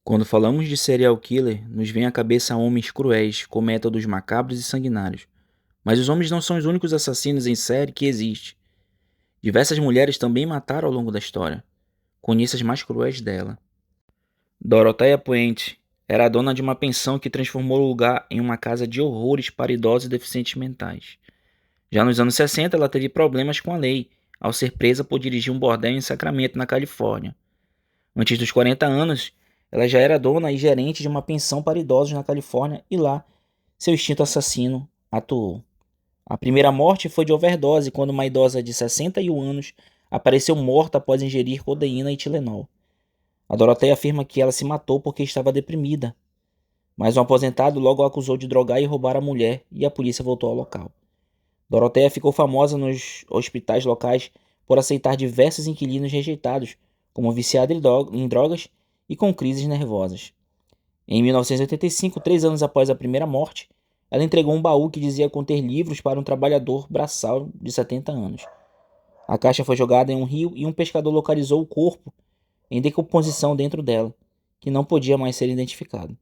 Quando falamos de serial killer, nos vem à cabeça homens cruéis, com métodos macabros e sanguinários. Mas os homens não são os únicos assassinos em série que existem. Diversas mulheres também mataram ao longo da história. Conheça as mais cruéis dela. Dorothea Puente era a dona de uma pensão que transformou o lugar em uma casa de horrores para idosos e deficientes mentais. Já nos anos 60, ela teve problemas com a lei, ao ser presa por dirigir um bordel em Sacramento, na Califórnia. Antes dos 40 anos, ela já era dona e gerente de uma pensão para idosos na Califórnia e lá seu instinto assassino atuou. A primeira morte foi de overdose, quando uma idosa de 61 anos apareceu morta após ingerir codeína e Tilenol. A Dorothea afirma que ela se matou porque estava deprimida, mas um aposentado logo a acusou de drogar e roubar a mulher e a polícia voltou ao local. Dorothea ficou famosa nos hospitais locais por aceitar diversos inquilinos rejeitados, como viciada em drogas e com crises nervosas. Em 1985, 3 anos após a primeira morte, ela entregou um baú que dizia conter livros para um trabalhador braçal de 70 anos. A caixa foi jogada em um rio e um pescador localizou o corpo em decomposição dentro dela, que não podia mais ser identificado.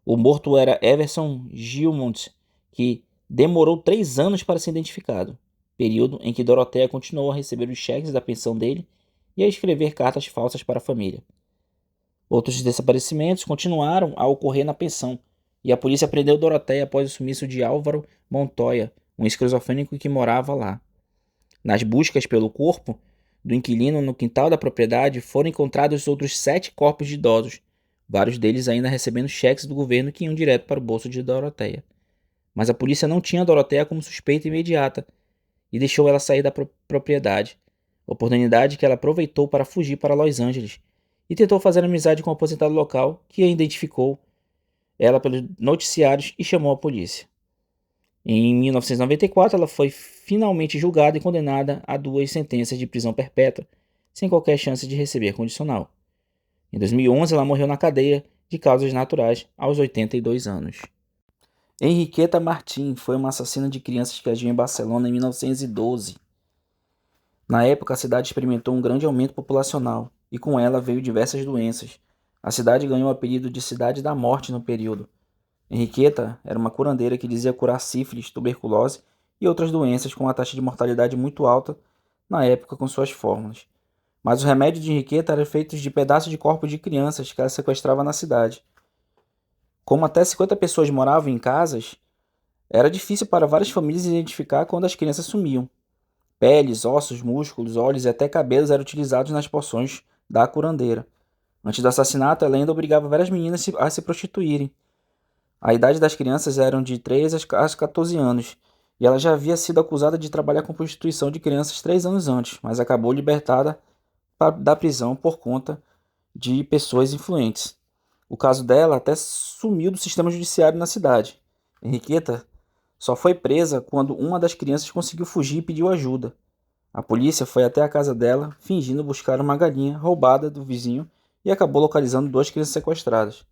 O morto era Everson Gilmont, que demorou 3 anos para ser identificado, período em que Dorothea continuou a receber os cheques da pensão dele e a escrever cartas falsas para a família. Outros desaparecimentos continuaram a ocorrer na pensão, e a polícia prendeu Dorothea após o sumiço de Álvaro Montoya, um esquizofrênico que morava lá. Nas buscas pelo corpo do inquilino no quintal da propriedade, foram encontrados outros 7 corpos de idosos, vários deles ainda recebendo cheques do governo que iam direto para o bolso de Dorothea. Mas a polícia não tinha Dorothea como suspeita imediata e deixou ela sair da propriedade, oportunidade que ela aproveitou para fugir para Los Angeles e tentou fazer amizade com um aposentado local que a identificou ela pelos noticiários e chamou a polícia. Em 1994, ela foi finalmente julgada e condenada a 2 sentenças de prisão perpétua, sem qualquer chance de receber condicional. Em 2011, ela morreu na cadeia de causas naturais aos 82 anos. Henriqueta Martín foi uma assassina de crianças que agiu em Barcelona em 1912. Na época, a cidade experimentou um grande aumento populacional e com ela veio diversas doenças. A cidade ganhou o apelido de Cidade da Morte no período. Henriqueta era uma curandeira que dizia curar sífilis, tuberculose e outras doenças com uma taxa de mortalidade muito alta na época com suas fórmulas. Mas os remédios de Henriqueta eram feitos de pedaços de corpos de crianças que ela sequestrava na cidade. Como até 50 pessoas moravam em casas, era difícil para várias famílias identificar quando as crianças sumiam. Peles, ossos, músculos, olhos e até cabelos eram utilizados nas poções da curandeira. Antes do assassinato, ela ainda obrigava várias meninas a se prostituírem. A idade das crianças eram de 3 a 14 anos, e ela já havia sido acusada de trabalhar com prostituição de crianças 3 anos antes, mas acabou libertada da prisão por conta de pessoas influentes. O caso dela até sumiu do sistema judiciário na cidade. Henriqueta só foi presa quando uma das crianças conseguiu fugir e pediu ajuda. A polícia foi até a casa dela, fingindo buscar uma galinha roubada do vizinho e acabou localizando 2 crianças sequestradas.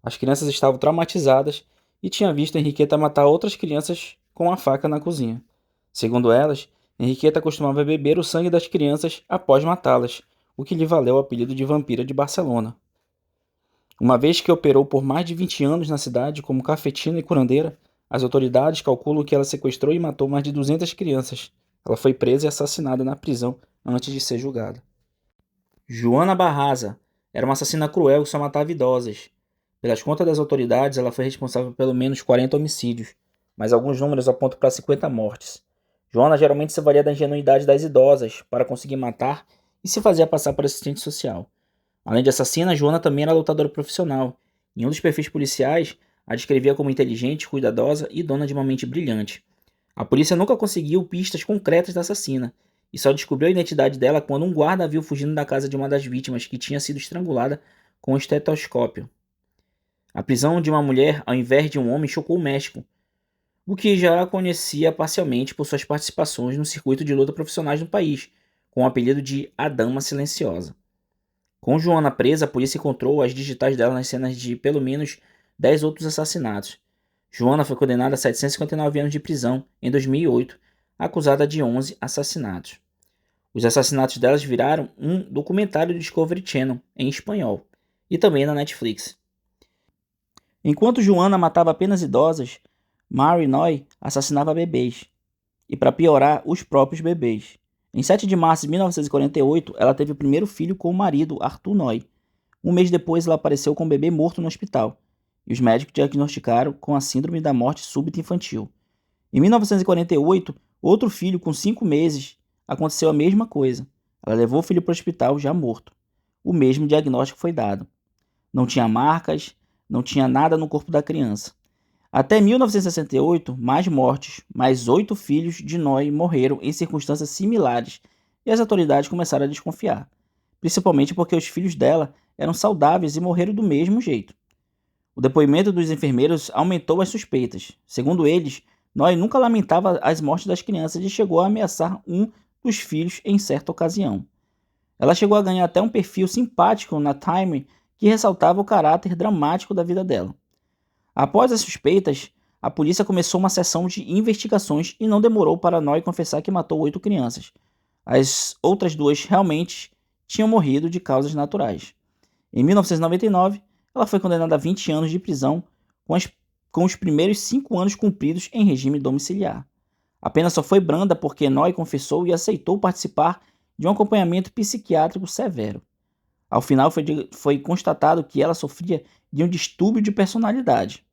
As crianças estavam traumatizadas e tinham visto Henriqueta matar outras crianças com a faca na cozinha. Segundo elas, Henriqueta costumava beber o sangue das crianças após matá-las, o que lhe valeu o apelido de Vampira de Barcelona. Uma vez que operou por mais de 20 anos na cidade como cafetina e curandeira, as autoridades calculam que ela sequestrou e matou mais de 200 crianças. Ela foi presa e assassinada na prisão antes de ser julgada. Joana Barraza era uma assassina cruel que só matava idosas. Pelas contas das autoridades, ela foi responsável por pelo menos 40 homicídios, mas alguns números apontam para 50 mortes. Joana geralmente se valia da ingenuidade das idosas para conseguir matar e se fazia passar por assistente social. Além de assassina, Joana também era lutadora profissional. Em um dos perfis policiais, a descrevia como inteligente, cuidadosa e dona de uma mente brilhante. A polícia nunca conseguiu pistas concretas da assassina, e só descobriu a identidade dela quando um guarda a viu fugindo da casa de uma das vítimas, que tinha sido estrangulada com um estetoscópio. A prisão de uma mulher ao invés de um homem chocou o México, o que já a conhecia parcialmente por suas participações no circuito de luta profissionais no país, com o apelido de A Dama Silenciosa. Com Joana presa, a polícia encontrou as digitais dela nas cenas de pelo menos 10 outros assassinatos. Joana foi condenada a 759 anos de prisão em 2008, acusada de 11 assassinatos. Os assassinatos delas viraram um documentário do Discovery Channel, em espanhol, e também na Netflix. Enquanto Joanna matava apenas idosas, Mary Noy assassinava bebês, e para piorar, os próprios bebês. Em 7 de março de 1948, ela teve o primeiro filho com o marido, Arthur Noy. Um mês depois, ela apareceu com um bebê morto no hospital, e os médicos diagnosticaram com a síndrome da morte súbita infantil. Em 1948, outro filho com 5 meses, aconteceu a mesma coisa. Ela levou o filho para o hospital já morto. O mesmo diagnóstico foi dado. Não tinha marcas, não tinha nada no corpo da criança. Até 1968, mais mortes, mais 8 filhos de Noy morreram em circunstâncias similares, e as autoridades começaram a desconfiar, principalmente porque os filhos dela eram saudáveis e morreram do mesmo jeito. O depoimento dos enfermeiros aumentou as suspeitas. Segundo eles, Noy nunca lamentava as mortes das crianças e chegou a ameaçar um dos filhos em certa ocasião. Ela chegou a ganhar até um perfil simpático na Time que ressaltava o caráter dramático da vida dela. Após as suspeitas, a polícia começou uma sessão de investigações e não demorou para Noy confessar que matou 8 crianças. As outras 2 realmente tinham morrido de causas naturais. Em 1999, ela foi condenada a 20 anos de prisão, com os primeiros 5 anos cumpridos em regime domiciliar. A pena só foi branda porque Noy confessou e aceitou participar de um acompanhamento psiquiátrico severo. Ao final, foi constatado que ela sofria de um distúrbio de personalidade.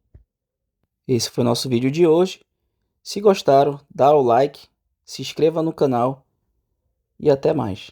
Esse foi o nosso vídeo de hoje. Se gostaram, dá o like, se inscreva no canal e até mais.